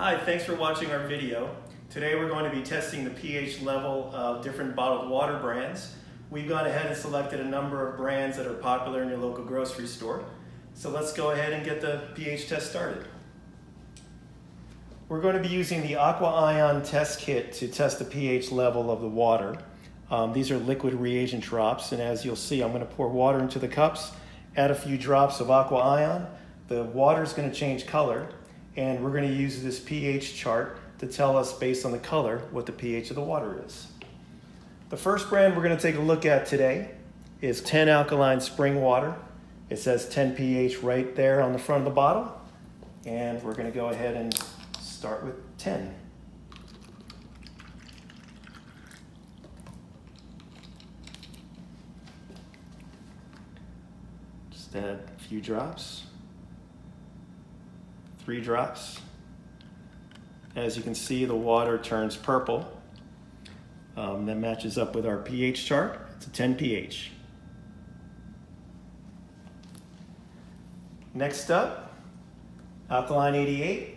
Hi, thanks for watching our video. Today we're going to be testing the pH level of different bottled water brands. We've gone ahead and selected a number of brands that are popular in your local grocery store. So let's go ahead and get the pH test started. We're going to be using the Aqua Ion Test Kit to test the pH level of the water. These are liquid reagent drops, and as you'll see, I'm going to pour water into the cups, add a few drops of Aqua Ion. The water is going to change color, and we're going to use this pH chart to tell us, based on the color, what the pH of the water is. The first brand we're going to take a look at today is 10 Alkaline spring water. It says 10 pH right there on the front of the bottle, and we're going to go ahead and start with 10. Just add a few drops. 3 drops. As you can see, the water turns purple. That matches up with our pH chart. It's a 10 pH. Next up, Alkaline 88.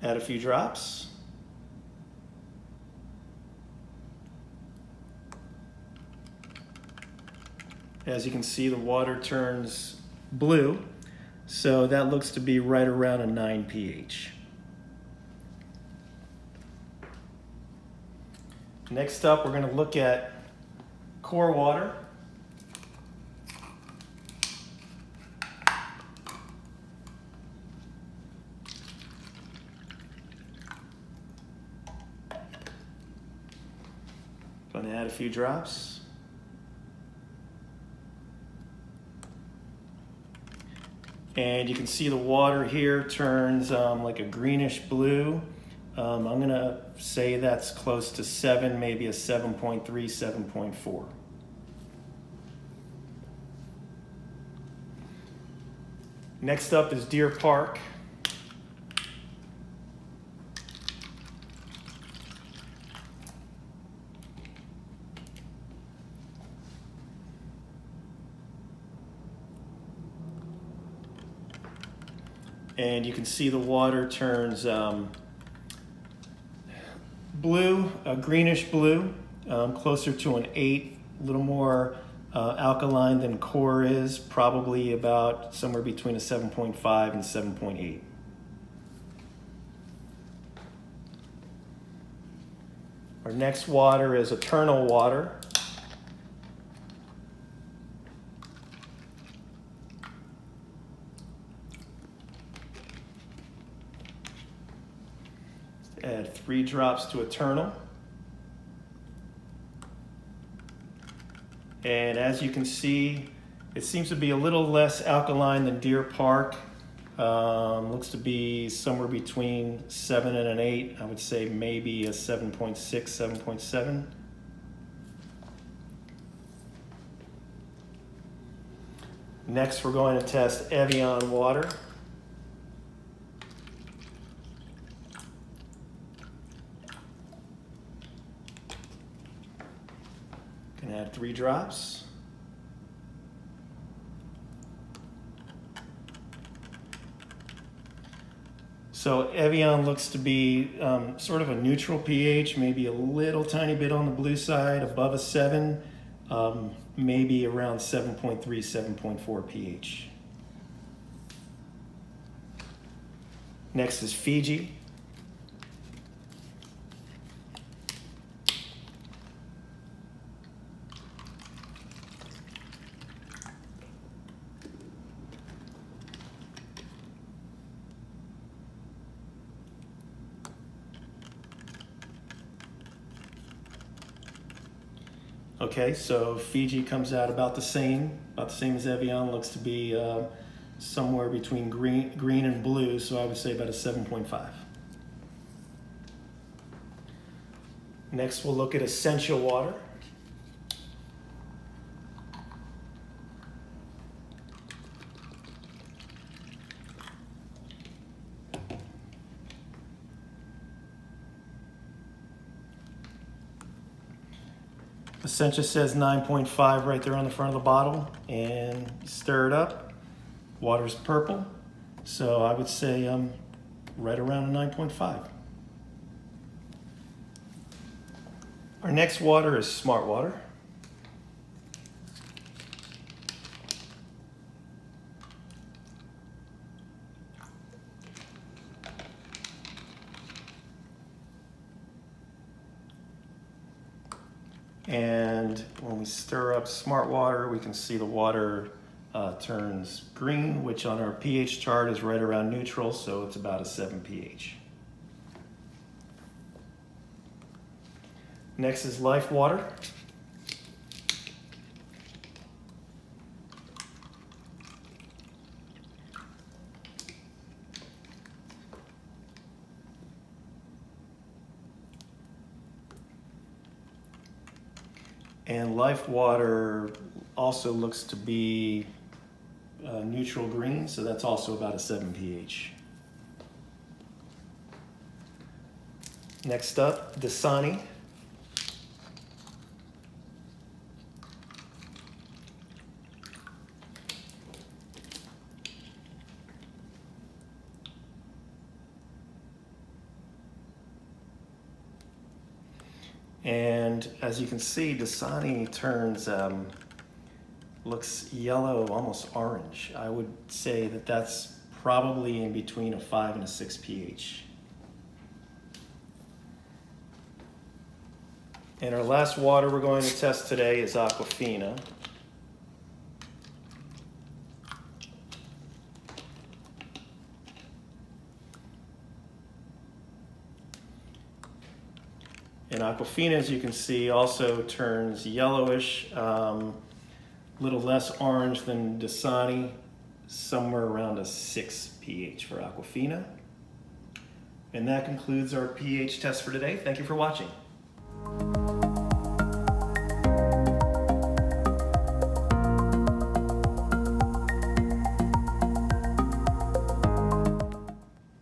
Add a few drops. As you can see, the water turns blue, so that looks to be right around a 9 pH. Next up, we're going to look at core water. Going to add a few drops. And you can see the water here turns like a greenish blue. I'm going to say that's close to 7, maybe a 7.3, 7.4. Next up is Deer Park. And you can see the water turns blue, a greenish blue, closer to an 8, a little more alkaline than core is, probably about somewhere between a 7.5 and 7.8. Our next water is Eternal water. Add 3 drops to Eternal. And as you can see, it seems to be a little less alkaline than Deer Park. Looks to be somewhere between 7 and an 8. I would say maybe a 7.6, 7.7. Next, we're going to test Evian water. Can add 3 drops. So Evian looks to be sort of a neutral pH, maybe a little tiny bit on the blue side, above a 7, maybe around 7.3, 7.4 pH. Next is Fiji. Okay, so Fiji comes out about the same as Evian. Looks to be somewhere between green and blue, so I would say about a 7.5. Next, we'll look at Essentia water. Essentia says 9.5 right there on the front of the bottle, and stir it up. Water's purple, so I would say right around a 9.5. Our next water is Smartwater. And when we stir up Smartwater, we can see the water turns green, which on our pH chart is right around neutral, so it's about a 7 pH. Next is Lifewtr. And Lifewtr also looks to be neutral green, so that's also about a 7 pH. Next up, Dasani. And as you can see, Dasani turns, looks yellow, almost orange. I would say that that's probably in between a 5 and a 6 pH. And our last water we're going to test today is Aquafina. And Aquafina, as you can see, also turns yellowish, little less orange than Dasani, somewhere around a 6 pH for Aquafina. And that concludes our pH test for today. Thank you for watching.